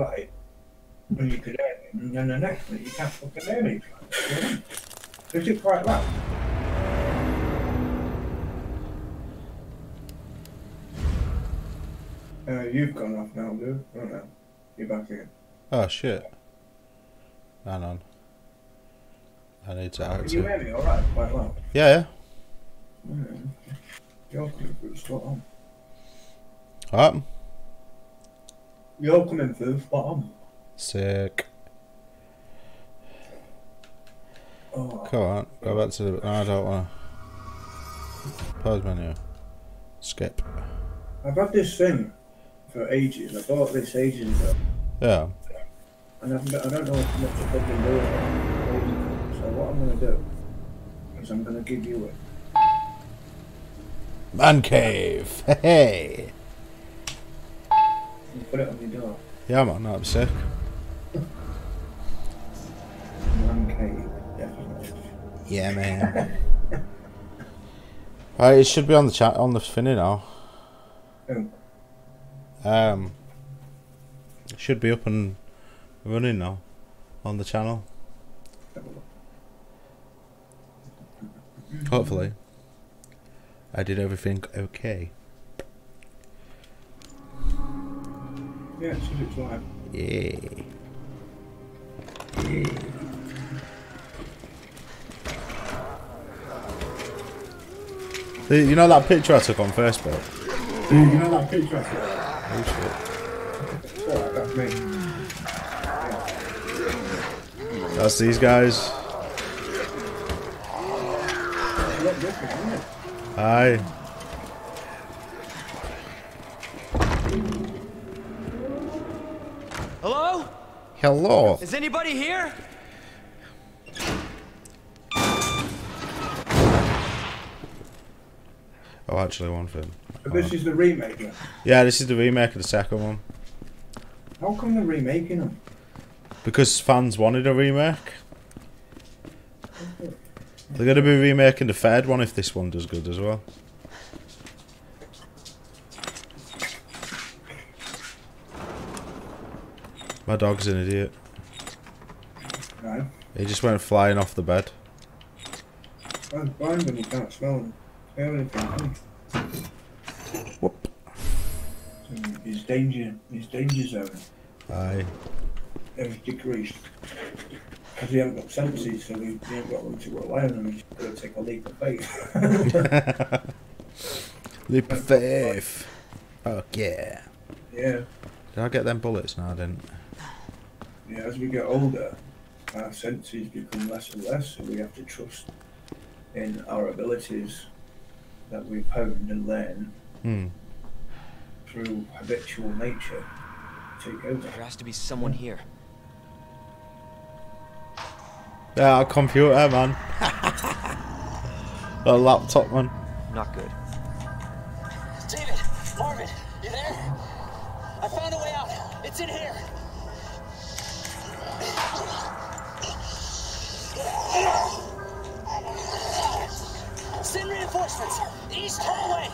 alright. And you could hear me, and then the next minute you can't fucking hear me. Is it quite loud? You've gone off now, dude. Oh no. You're back again. Oh shit. Hang on. I need to Can you hear me alright? Quite loud? Yeah, yeah. You're coming through spot on. What? You're coming through spot on. Sick. Oh. Come on, go back to the... No, I don't want to. Pause menu. Skip. I've had this thing for ages. I bought this ages ago. Yeah. And I don't know what to fucking do about it. So what I'm going to do is I'm going to give you it. Man cave! Hey! You put it on your door. Yeah, man, that'd be sick. Man cave, definitely. Yeah, man. Right, it should be on the chat, on the finny now. Oh. It should be up and running now on the channel. Hopefully. I did everything okay. Yeah, it says it's live. Yeah. Yeah. You know that picture I took on Facebook? You know that picture I took? Oh shit. Oh, that's me. Yeah. That's these guys. You look different, isn't it? Hi. Hello? Hello. Is anybody here? Oh, actually, one thing. But this is the remake, then? Yeah, this is the remake of the second one. How come they're remaking them? Because fans wanted a remake. They're going to be remaking the third one if this one does good as well. My dog's an idiot. Right. He just went flying off the bed. Well, it's blind when you can't smell anything. Whoop. So his danger zone Aye. has decreased. Because he hasn't got senses, so he ain't got them to rely on them. He's got to take a leap of faith. Leap of faith. Fuck yeah. Yeah. Did I get them bullets? No, I didn't. Yeah, as we get older, our senses become less and less, so we have to trust in our abilities that we've honed and learned through habitual nature to take over. There has to be someone here. Yeah, computer, man. A laptop, man. Not good. David, Marvin, you there? I found a way out. It's in here. Send reinforcements. East hallway.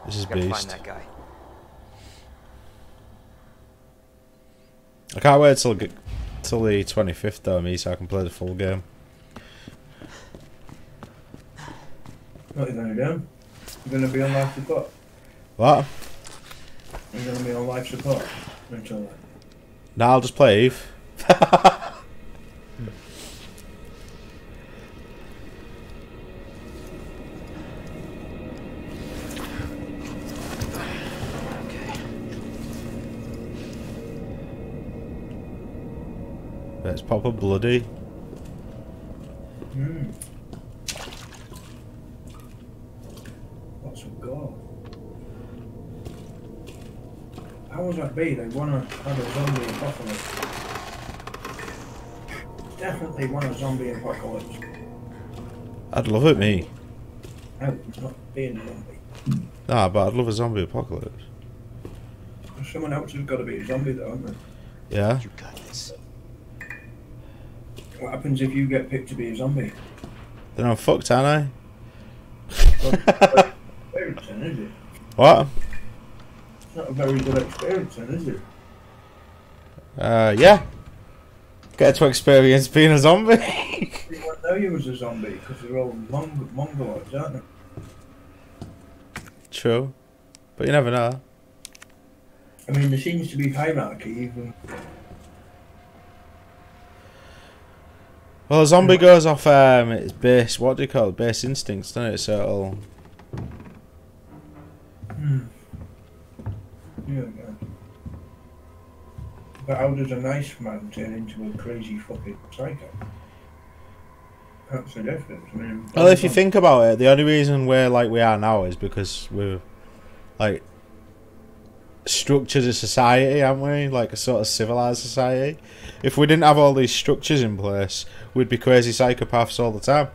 This is Gotta find beast. that guy. I can't wait till the 25th though, me, so I can play the full game. What are you going to do? You're going to be on life support? What? You're going to be on life support until then? Nah, I'll just play Eve. It's proper bloody. Lots of gore. How would that be? They want to have a zombie apocalypse. Definitely want a zombie apocalypse. I'd love it, me. No, it's not being a zombie. Nah, but I'd love a zombie apocalypse. Someone else has got to be a zombie though, hasn't there? Yeah? You got this. What happens if you get picked to be a zombie? Then I'm fucked, aren't I? Well, What? It's not a very good experience, then, is it? Yeah. Get to experience being a zombie. You won't know you was a zombie because they're all mongoloids, aren't they? True. But you never know. I mean, there seems to be hierarchy even. Well, a zombie goes off its base, what do you call it? Base instincts, doesn't it? So it'll... Yeah, man. But how does a nice man turn into a crazy fucking psycho? That's the difference. I mean, Well, if you think about it, the only reason we're like we are now is because we're like structured a society, aren't we? Like a sort of civilized society. If we didn't have all these structures in place, we'd be crazy psychopaths all the time.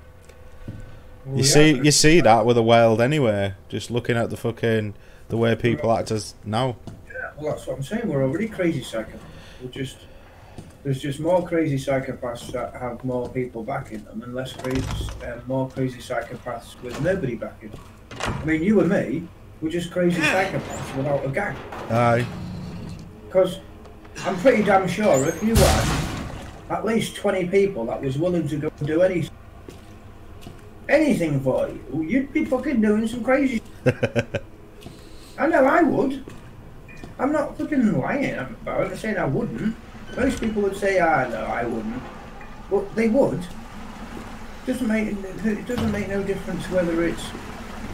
well, You see that with the world anyway. Just looking at the way people act as now. Yeah, well, that's what I'm saying. We're already crazy psychopaths. There's just more crazy psychopaths that have more people backing them, and more crazy psychopaths with nobody backing them. I mean, you and me, we're just crazy psychopaths without a gang. Aye. Because I'm pretty damn sure if you had at least 20 people that was willing to go and do anything for you, you'd be fucking doing some crazy shit. I know I would. I'm not fucking lying about it. I'm saying I wouldn't. Most people would say, no, I wouldn't. But they would. It doesn't make no difference whether it's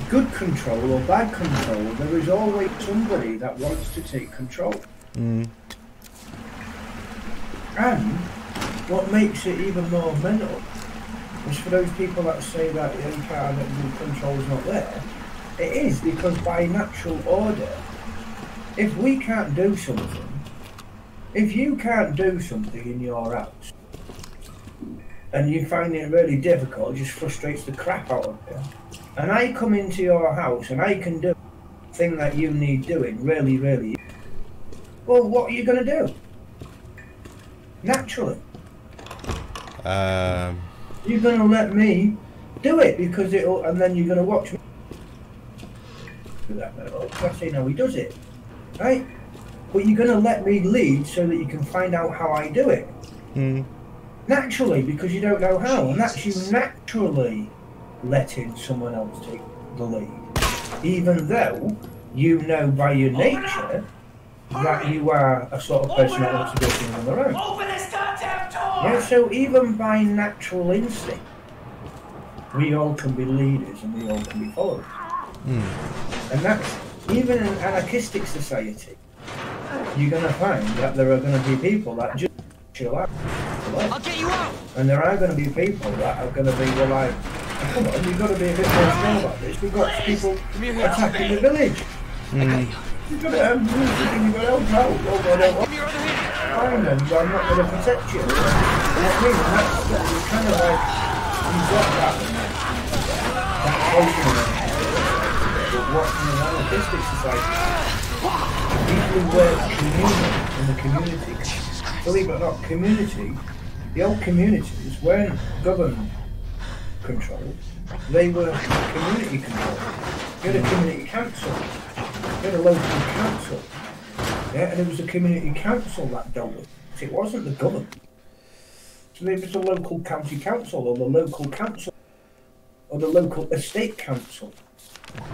good control or bad control. There is always somebody that wants to take control. Mm. And what makes it even more mental is for those people that say that the control is not there. It is because by natural order, if we can't do something, if you can't do something in your house and you find it really difficult, it just frustrates the crap out of you. And I come into your house and I can do the thing that you need doing really, really. Well, what are you going to do? Naturally. You're going to let me do it because it'll, and then you're going to watch me do that. That's how he does it, right? But you're going to let me lead so that you can find out how I do it. Mm. Naturally, because you don't know how, and that's you naturally letting someone else take the lead, even though you know by your nature that you are a sort of person that wants to do things on their own. Open this goddamn door! Yeah, so even by natural instinct, we all can be leaders and we all can be followers. Mm. And that's even in an anarchistic society. You're going to find that there are going to be people that just chill out. I'll get you out! And there are going to be people that are going to be, well, like, come on, you've got to be a bit more strong about this. We've got people attacking the village. Mm. You've got to help out. Oh, I don't want Give me your other hand! fine then, so I'm not going to protect you. You know what I mean? And that's kind of like, you've got that close in but what's in an anarchistic society? People who work in the community, believe it or not, the old communities weren't government controlled, they were community controlled. You had a community council, you had a local council, yeah, and it was the community council that dealt with it. It wasn't the government. So there was the local county council or the local council or the local estate council.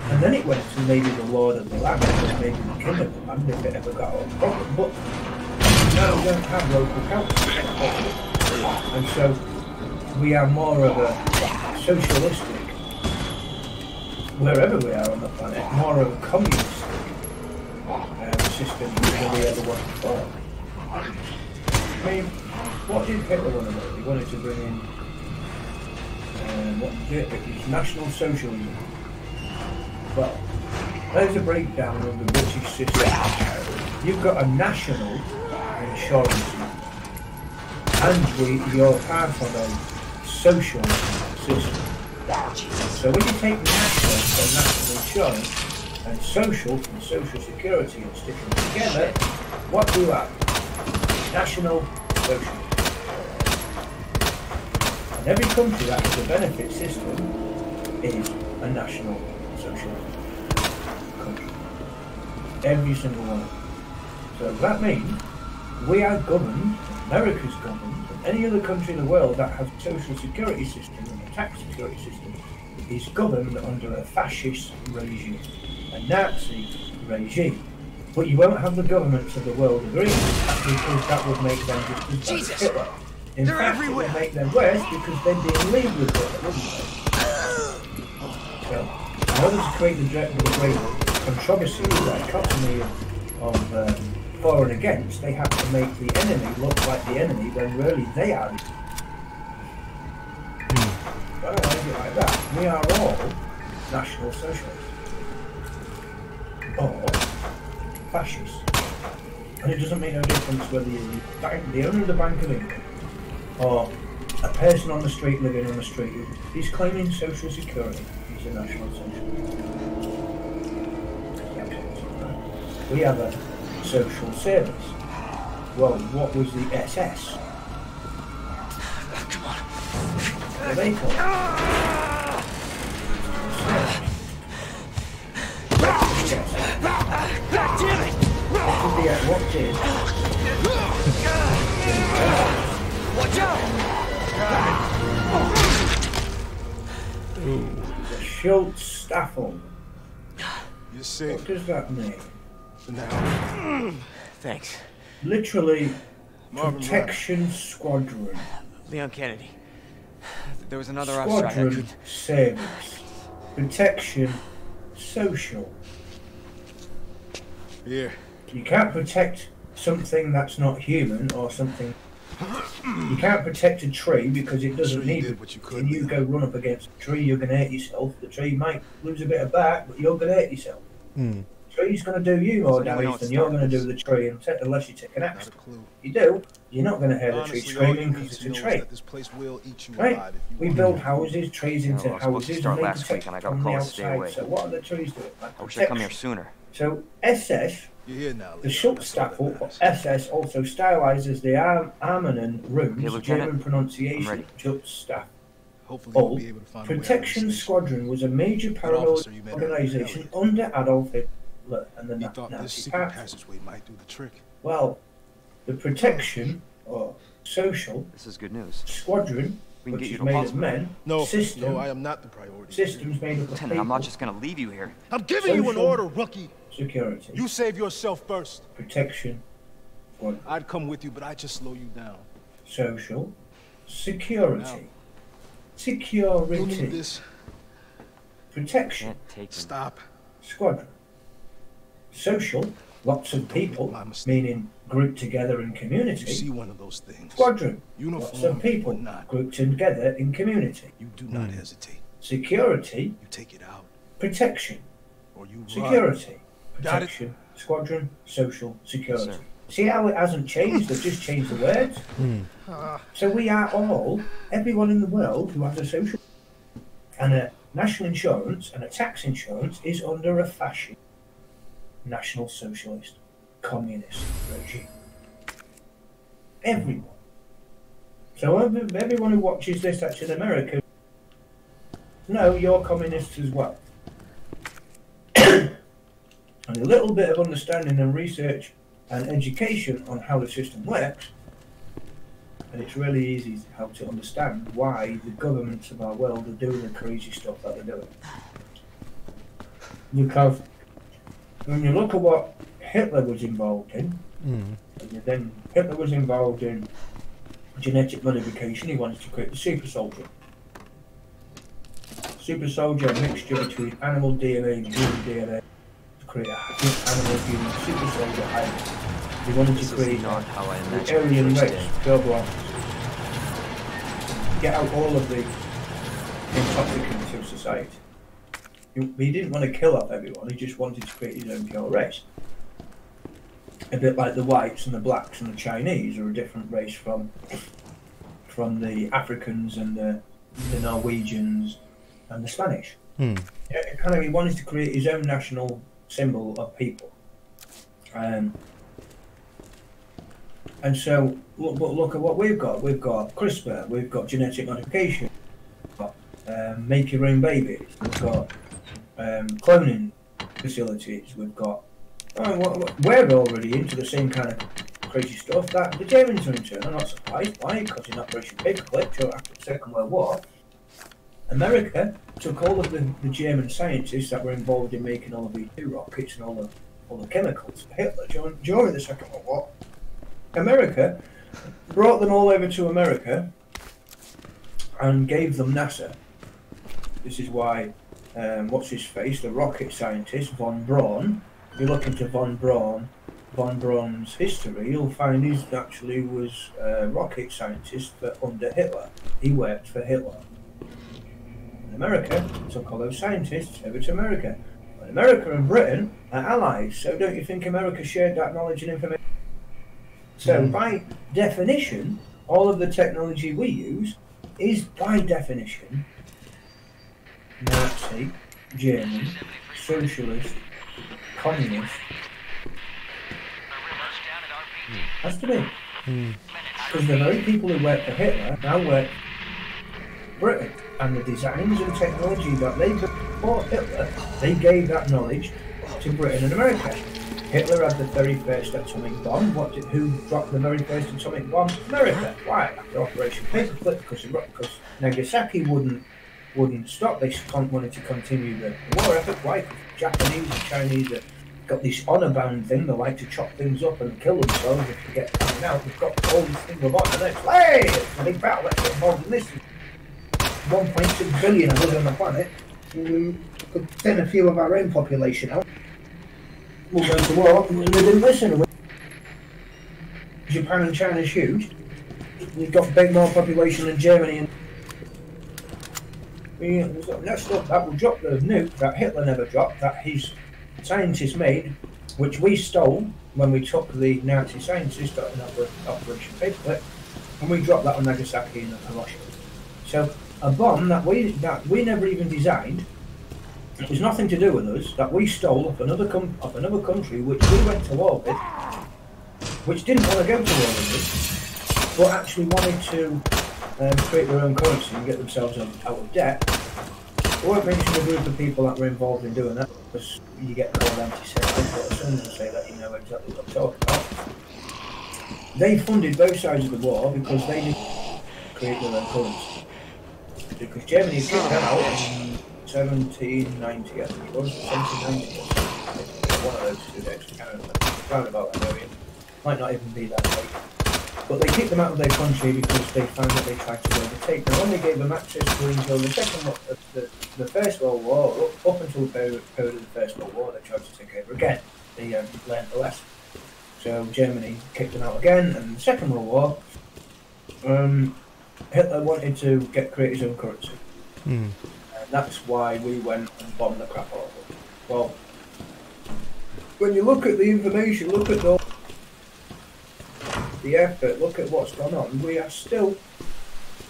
And then it went to maybe the Lord of the Land, or maybe the King of the Land if it ever got a problem. But now we don't have local council. And so we are more of a socialistic, wherever we are on the planet, more of a communistic system than we ever was before. I mean, what did Hitler want to do? He wanted to bring in, it was National Socialism. Well, there's a breakdown of the British system. You've got a national insurance number, and you're part of a social system. So when you take national from national insurance and social from social security and stick them together, what do you have? National social. And every country that has a benefit system is a national social country. Every single one. So that means we are governed, America's governed, and any other country in the world that has a social security system and a tax security system is governed under a fascist regime, a Nazi regime. But you won't have the governments of the world agreeing because that would make them just as bad as Hitler. In fact, it would make them worse because they'd be in league with Hitler, wouldn't they? So, in order to create the great controversy, the dichotomy of for and against, they have to make the enemy look like the enemy when really they are. But I don't like it like that. We are all National Socialists. Or fascists. And it doesn't make no difference whether you're the owner of the Bank of England or a person on the street living on the street. He's claiming social security. He's a National Socialist. We have a social service. Well, what was the SS? Come on. What they call it? God damn it! What did? Watch out! The Schultz Staffel. You're safe. What does that mean? Now. Thanks. Literally, Marvin protection squadron. Leon Kennedy. There was another off strike. I Squadron couldn't... service. Protection social. Here. You can't protect something that's not human or something. You can't protect a tree because it doesn't Sure you need did it. what you could, When you Leon. go run up against a tree, you're going to hurt yourself. The tree might lose a bit of bark, but you're going to hurt yourself. The tree's going to do you more Does anyone know damage than what you're going to do started the tree unless you take an Not axe. a clue. You do, you're not going to hurt a tree Honestly, all you screaming need because it's to a know is tree. that this place will eat you Right? alive if you We want. build houses, trees into well, I was supposed to houses, start and they last protect week and I got from a the call to stay outside. away. So what are the trees doing? Like I wish I'd come here protection. sooner. So SS, You're here now, the Leon. Schultz That's all that Staffel, or matters. SS, also stylizes the Armanen runes, Hey, Lieutenant, German I'm ready. pronunciation, Schultz Staff. Hopefully you'll All be able to find a way out of Protection this. Squadron was a major officer you met earlier, organization Elliot. under Adolf Hitler and the He thought this Nazi secret Party. passageway might do the trick. Well, the Protection, or Social, This is good news. Squadron, We can which get you is to made of hospital. men, No, system, no, I am not the priority. systems made up of Lieutenant, I'm not people, just gonna leave you here. I'm giving you an Social- order, rookie. security, You save yourself first. Protection, Squadron, I'd come with you, but I'd just slow you down. Social, Security, Now. You'll need Security, this. Protection, Can't take him. Stop. Squadron, Social, lots of people, my mistake. meaning grouped together in You see community, one of those things. Squadron, lots Uniform of people or not. grouped together in community, You do not hesitate. Security, You take it out, Protection, or you run. Security, Got it. Protection, Squadron, Social, Security. Yes, sir. See how it hasn't changed? They've just changed the words. So we are all, everyone in the world who has a social and a national insurance and a tax insurance is under a fascist, national socialist, communist regime. Everyone. So everyone who watches this that's in America, no, you're communists as well. And a little bit of understanding and research and education on how the system works, and it's really easy how to understand why the governments of our world are doing the crazy stuff that they're doing. Because when you look at what Hitler was involved in, and then Hitler was involved in genetic modification. He wanted to create the super soldier. Super soldier, a mixture between animal DNA and human DNA to create a animal human super soldier hybrid. He wanted This to is create not how I an imagined alien the first race, day. go on. Get out all of the intoxicants of society. He didn't want to kill off everyone, he just wanted to create his own pure race. A bit like the whites and the blacks and the Chinese are a different race from the Africans and the Norwegians and the Spanish. He wanted to create his own national symbol of people. And so, look at what we've got. We've got CRISPR, we've got genetic modification, we've got make your own babies, we've got cloning facilities, we've got We're already into the same kind of crazy stuff that the Germans are into. I'm not surprised. Why? Because in Operation Paperclip, after the Second World War, America took all of the German scientists that were involved in making all the V2 rockets and all the chemicals for Hitler during the Second World War. America brought them all over to America and gave them NASA. This is why, what's his face, the rocket scientist von Braun. If you look into von Braun's history, you'll find he actually was a rocket scientist under Hitler. He worked for Hitler. And America took all those scientists over to America. And America and Britain are allies, so don't you think America shared that knowledge and information? So by definition, all of the technology we use is by definition Nazi, German, socialist, communist. Has to be. Because the very people who work for Hitler now work for Britain. And the designs and technology that they brought Hitler, they gave that knowledge to Britain and America. Hitler had the very first atomic bomb. Who dropped the very first atomic bomb? America. Why? After Operation Paperclip, because Nagasaki wouldn't stop. They wanted to continue the war effort. Why? Because Japanese and Chinese have got this honor-bound thing. They like to chop things up and kill themselves if they get taken out. They've got all these things of honor. Hey, it's a big battle. Let's get involved in this. 1.6 billion of us on the planet. We could send a few of our own population out. We'll go to war, and they didn't listen. Japan and China's huge. We've got a big more population than Germany. And that stuff that will drop the nuke that Hitler never dropped, that his scientists made, which we stole when we took the Nazi scientists out in Operation Paperclip, and we dropped that on Nagasaki and Hiroshima. So a bomb that we never even designed. It was nothing to do with us, that we stole off another country which we went to war with, which didn't want to go to war with us, but actually wanted to create their own currency and get themselves out of debt. I won't mention the group of people that were involved in doing that, because you get called anti-Semitic, but as soon as I say that, you know exactly what I'm talking about. They funded both sides of the war because they didn't create their own currency. Because Germany kicked them out in 1790, I think it was, 1790 one of those 2 days, I can't remember, round about that area. Might not even be that late. But they kicked them out of their country because they found that they tried to overtake. Now when they gave them access to until the First World War, up until the period of the First World War, they tried to take over again. They learned the lesson. So Germany kicked them out again, and in the Second World War, Hitler wanted to create his own currency. And that's why we went and bombed the crap out of them. Well, when you look at the information, look at the effort, look at what's gone on, we are still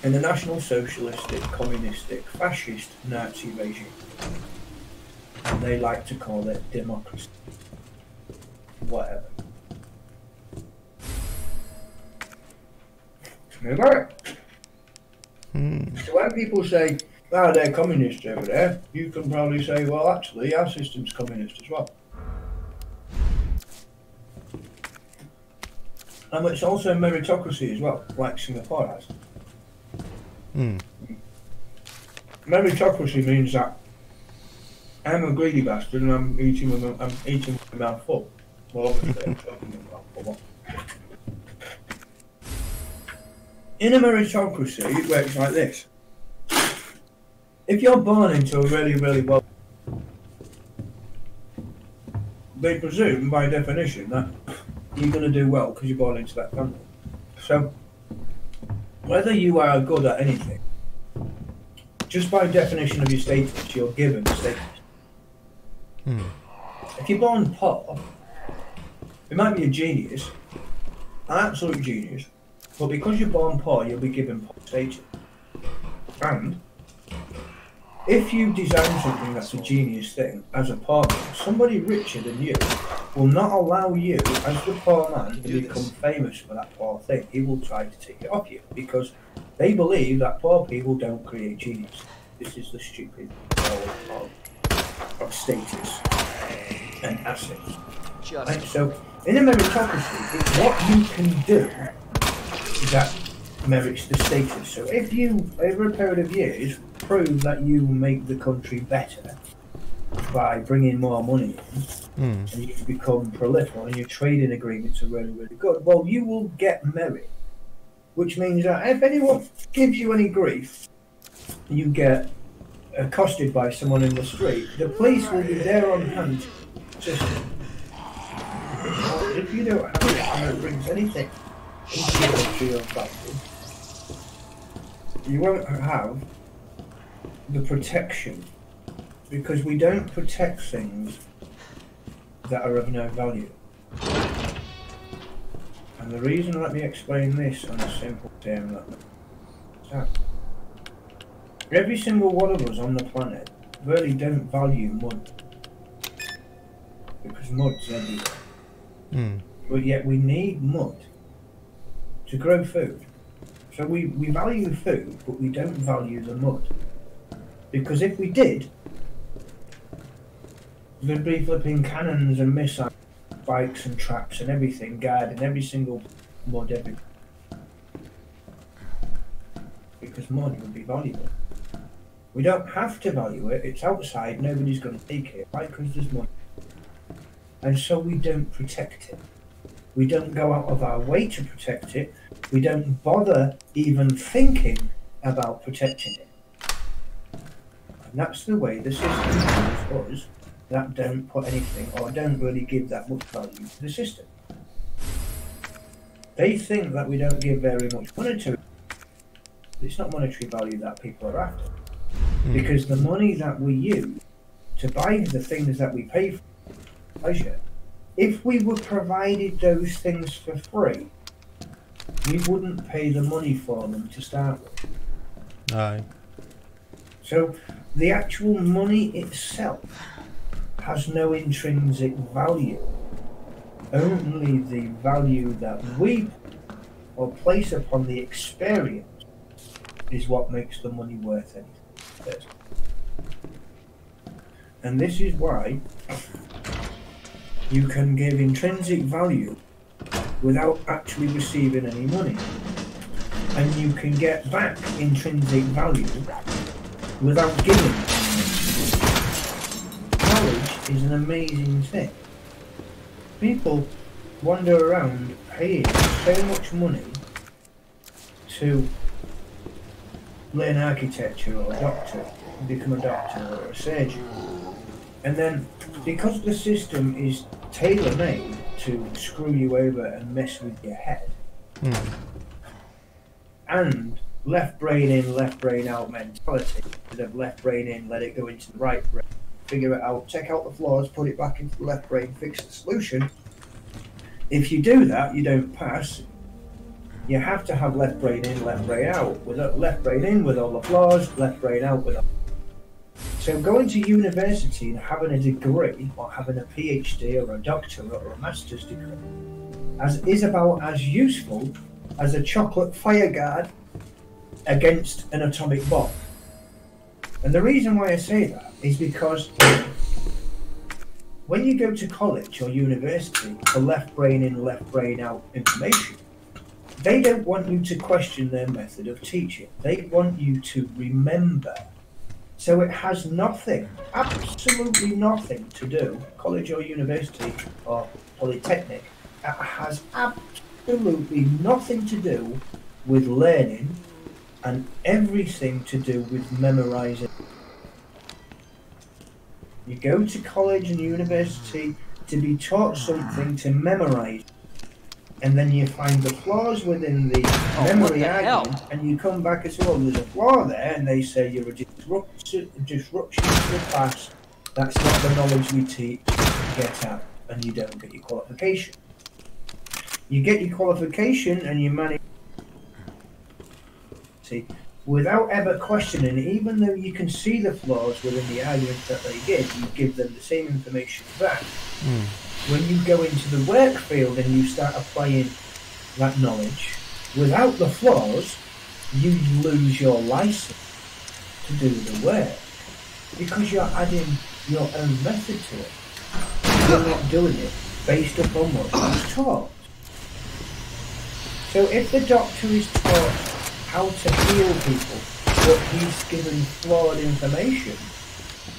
in a National Socialistic, Communistic, Fascist, Nazi regime. And they like to call it democracy. Whatever. So when people say, oh, they're communists over there, you can probably say, well, actually, our system's communist as well. And it's also meritocracy as well, like Singapore has. Meritocracy means that I'm a greedy bastard and I'm eating with my mouth full. Well, obviously, I'm talking with my mouth full. In a meritocracy, it works like this. If you're born into a really, really well, they presume, by definition, that you're going to do well because you're born into that family. So, whether you are good at anything, just by definition of your status, you're given status. If you're born poor, you might be a genius, an absolute genius, but because you're born poor, you'll be given poor status. And if you design something that's a genius thing as a poor man, somebody richer than you will not allow you, as the poor man, to become famous for that poor thing. He will try to take it off you because they believe that poor people don't create genius. This is the stupid of status and assets. just... Right? So, in a meritocracy, it's what you can do that merits the status. So if you, over a period of years, prove that you make the country better by bringing more money in, and you become prolific, and your trading agreements are really, really good, well, you will get merit. Which means that if anyone gives you any grief, you get accosted by someone in the street, the police will be there on hand to... If you don't have anything that brings anything into your country or family, you won't have the protection, because we don't protect things that are of no value. And the reason, let me explain this on a simple term, that every single one of us on the planet really don't value mud, because mud's everywhere. But yet we need mud to grow food. So we value food, but we don't value the mud. Because if we did, there'd be flipping cannons and missiles, spikes and traps and everything guarding every single mud everywhere. Because mud would be valuable. We don't have to value it, it's outside, nobody's going to take it. Why? Because there's mud. And so we don't protect it. We don't go out of our way to protect it. We don't bother even thinking about protecting it. And that's the way the system is us that don't put anything, or don't really give that much value to the system. They think that we don't give very much money to it. It's not monetary value that people are after. Because the money that we use to buy the things that we pay for pleasure, if we were provided those things for free, we wouldn't pay the money for them to start with. Aye. So the actual money itself has no intrinsic value. Only the value that we or place upon the experience is what makes the money worth anything. And this is why you can give intrinsic value without actually receiving any money. And you can get back intrinsic value without giving any money. Knowledge is an amazing thing. People wander around paying so much money to learn architecture or a doctor, become a doctor or a surgeon. And then, because the system is tailor-made to screw you over and mess with your head, and left brain in, left brain out mentality, instead of left brain in, let it go into the right brain, figure it out, check out the flaws, put it back into the left brain, fix the solution. If you do that, you don't pass. You have to have left brain in, left brain out. With left brain in with all the flaws, left brain out with all. So going to university and having a degree, or having a PhD or a doctorate or a master's degree, is about as useful as a chocolate fire guard against an atomic bomb. And the reason why I say that is because when you go to college or university for left brain in, left brain out information, they don't want you to question their method of teaching. They want you to remember. So it has nothing, absolutely nothing to do, college or university or polytechnic, it has absolutely nothing to do with learning and everything to do with memorizing. You go to college and university to be taught something to memorize, and then you find the flaws within the memory argument, and you come back and say, well, there's a flaw there, and they say you're a disruption to the class. That's not the knowledge we teach. Get out, and you don't get your qualification. You get your qualification, and you manage without ever questioning, even though you can see the flaws within the argument that they give, you give them the same information back. When you go into the work field and you start applying that knowledge, without the flaws, you lose your license to do the work, because you're adding your own method to it. You're not doing it based upon what he's taught. So if the doctor is taught how to heal people, but he's given flawed information,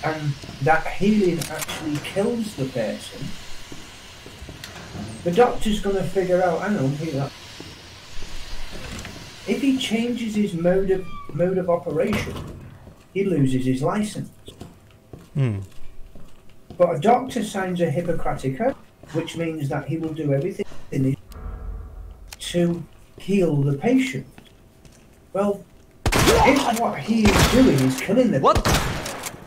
and that healing actually kills the person, the doctor's going to figure out, hang on, here. If he changes his mode of operation, he loses his license. But a doctor signs a Hippocratic oath, which means that he will do everything to heal the patient. Well, if what he is doing is killing the patient,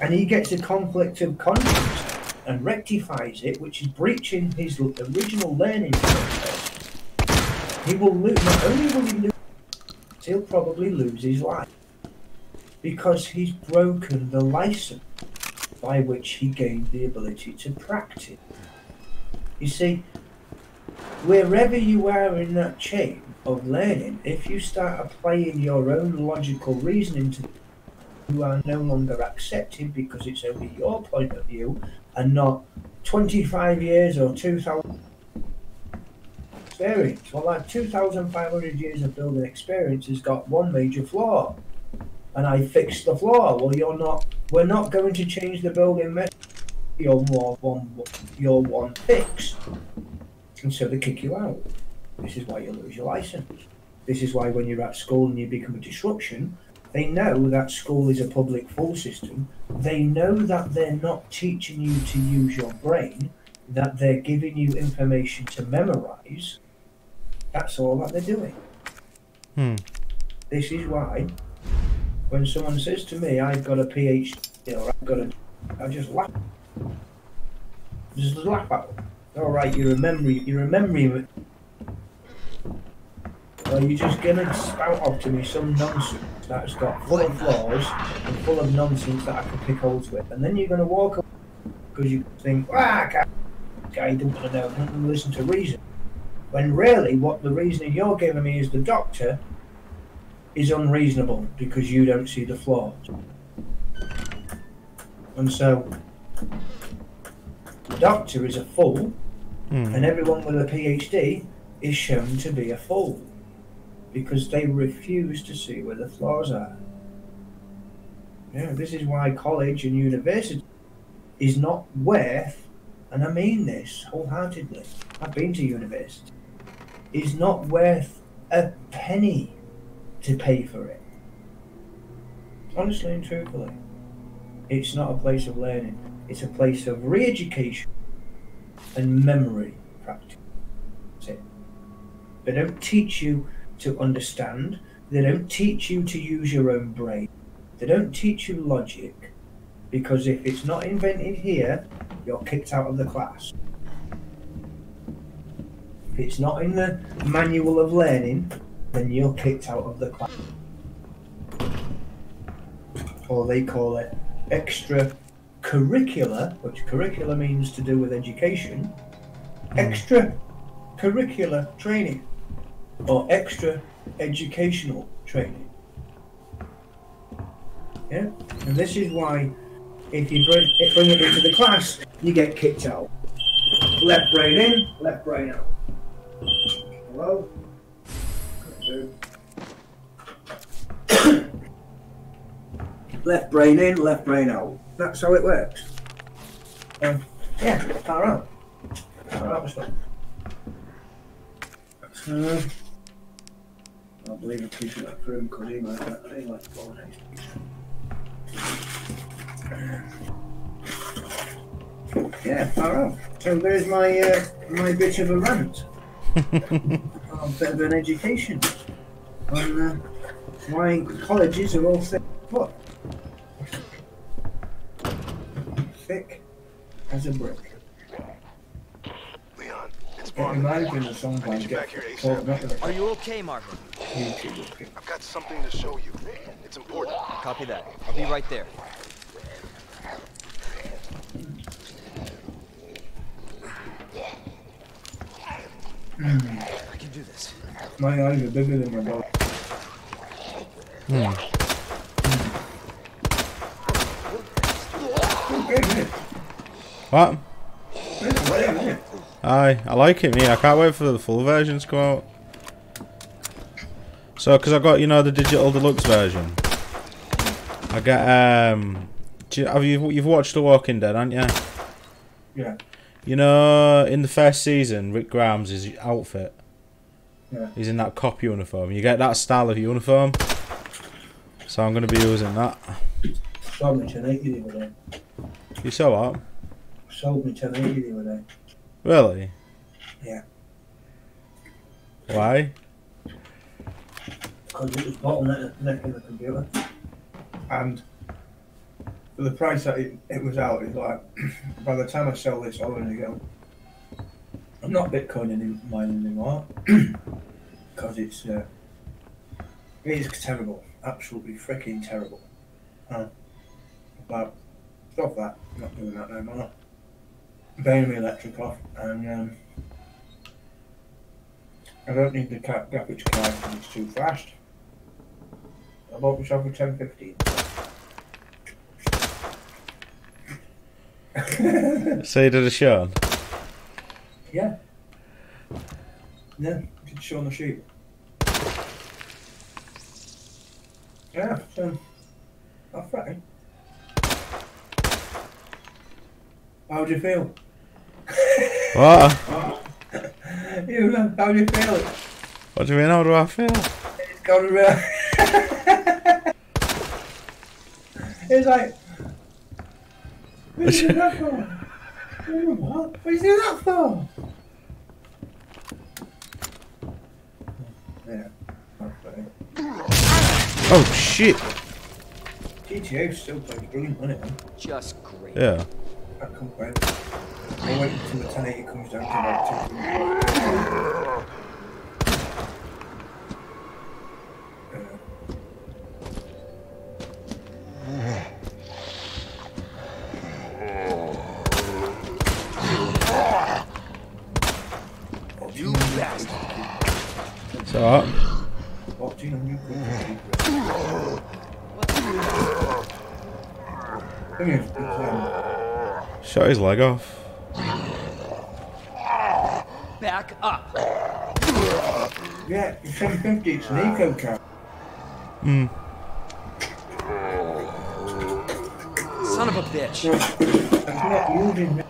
and he gets a conflict of conscience and rectifies it, which is breaching his original learning process, he will lose. Not only will he lose, he'll probably lose his life because he's broken the license by which he gained the ability to practice. You see, wherever you are in that chain of learning, if you start applying your own logical reasoning to, you are no longer accepted because it's only your point of view and not 25 years or 2,000 experience. Well, that 2,500 years of building experience has got one major flaw, and I fixed the flaw. Well, we're not going to change the building method. Your one fix, and so they kick you out. This is why you lose your license. This is why when you're at school and you become a disruption, they know that school is a public full system. They know that they're not teaching you to use your brain, that they're giving you information to memorize. That's all that they're doing. This is why when someone says to me, I've got a PhD or I just laugh. Just laugh at them. Alright, you're remembering it. Well, you're just gonna spout off to me some nonsense that's got full of flaws and full of nonsense that I can pick holes with, and then you're gonna walk away because you think, guy don't want to know, don't want to listen to reason. When really, what the reasoning you're giving me is the doctor is unreasonable because you don't see the flaws. And so, the doctor is a fool, and everyone with a PhD is shown to be a fool because they refuse to see where the flaws are. Yeah, this is why college and university is not worth, and I mean this wholeheartedly, I've been to university, is not worth a penny to pay for it. Honestly and truthfully. It's not a place of learning. It's a place of re-education and memory practice. That's it. They don't teach you to understand. They don't teach you to use your own brain. They don't teach you logic, because if it's not invented here, you're kicked out of the class. If it's not in the manual of learning, then you're kicked out of the class. Or they call it extracurricular, which curricular means to do with education, extracurricular training, or extra educational training. Yeah, and this is why if you bring it into the class, you get kicked out. Left brain in, left brain out. Hello? Left brain in, left brain out. That's how it works. Yeah, far out. Far out stuff. I believe a piece of that room because he like bolognese. Yeah, far out. So there's my my bit of a rant. A bit of an education on why colleges are all thick. What? Thick as a brick. Leon, it's It Marvin. reminds me of some I need you get back here caught ASAP. up Are you okay, Marvin? I've got something to show you. It's important. Copy that. I'll be right there. I can do this. My eyes are bigger than my body. Okay, good. What? Good, isn't it? Aye, I like it, me. I can't wait for the full version to come out. So, because I got, you know, the digital deluxe version. I get, you've watched The Walking Dead, haven't you? Yeah. You know, in the first season, Rick Grimes' his outfit. Yeah. He's in that cop uniform. You get that style of uniform. So I'm going to be using that. Sold me 1080 the other day. You saw what? Sold me 1080 the other day. Really? Yeah. Why? Because it was bottlenecking the computer. And for the price that it was out, it's like, by the time I sell this, I'll only go. I'm not Bitcoin mining anymore. Because it's terrible. Absolutely freaking terrible. But stop that. I'm not doing that no more. Paying my electric off, and I don't need the graphics card because it's too fast. I bought myself a 1050. So you did a show? Yeah. Yeah, did a show on the sheet. Yeah, so I'm fine. How do you feel? What? You know, how do you feel? What do you mean, how do I feel? It's gone real. It's like, what are you doing that for? What? What are you doing that for? Yeah, that's funny. Oh shit! GTA still plays brilliant, doesn't it? Just great. Yeah. I can't wait. I'll wait until the 1080 comes down to about 2. You bastard. So what? 1400 thing is, it's, Shot his leg off. Back up. yeah, it's 1050, it's an eco car. Hmm. Son of a bitch. It's not using it.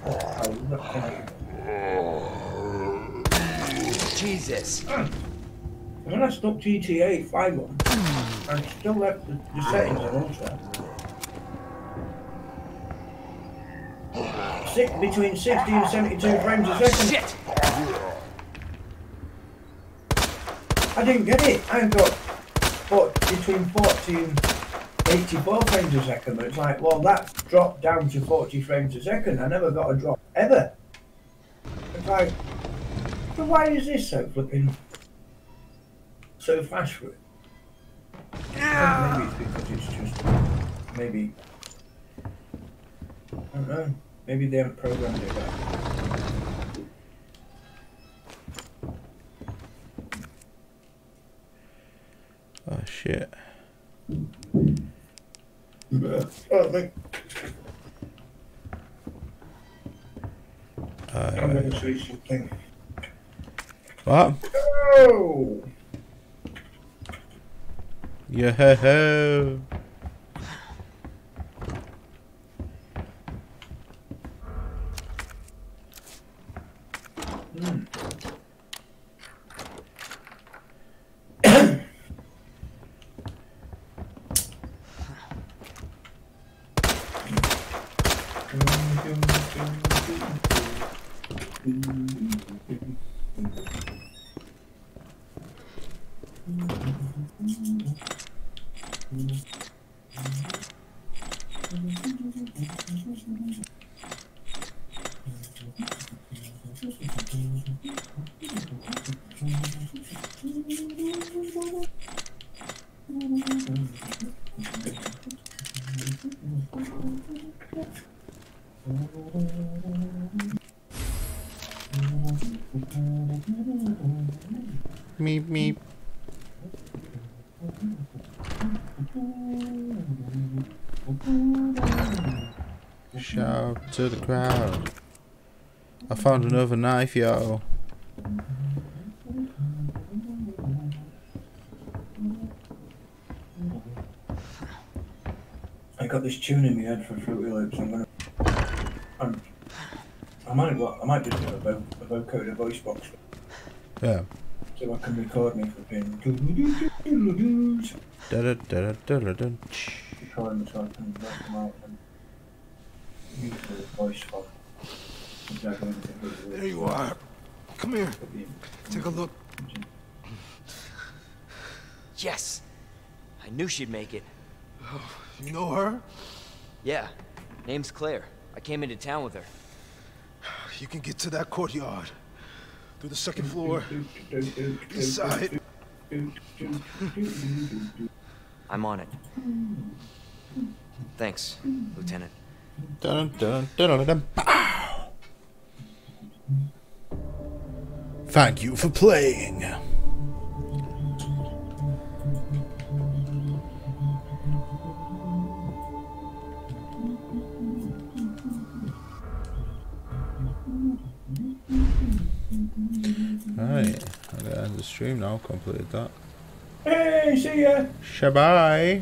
Oh, not Jesus. when I stuck GTA 5 on, I still left the settings on also. Between 60 and 72 frames a second. Shit. I didn't get it. I got between 40 and 84 frames a second. But it's like, well, that's dropped down to 40 frames a second. I never got a drop ever. It's like, but why is this so flipping so fast for it? Maybe it's because it's just maybe I don't know. Maybe they haven't programmed it right. Oh shit. I'm going to say something. What? Oh! Yo-ho-ho. Meep meep. Shout to the crowd. I found another knife, yo. I got this tune in my head for Fruity Loops. I might just do a vocoder voice box. Yeah. So I can record me flipping. Da-da-da-da-da-da. Record them so I can work them out and use the voice file. Exactly. There you are. Come here. Take a look. Yes! I knew she'd make it. Oh, you know her? Yeah. Name's Claire. I came into town with her. You can get to that courtyard. Through the second floor. Inside. I'm on it. Thanks, Lieutenant. Dun-dun-dun-dun-dun. Pow! Thank you for playing. Right, I'm gonna end the stream now. Completed that. Hey, see ya! Shabai.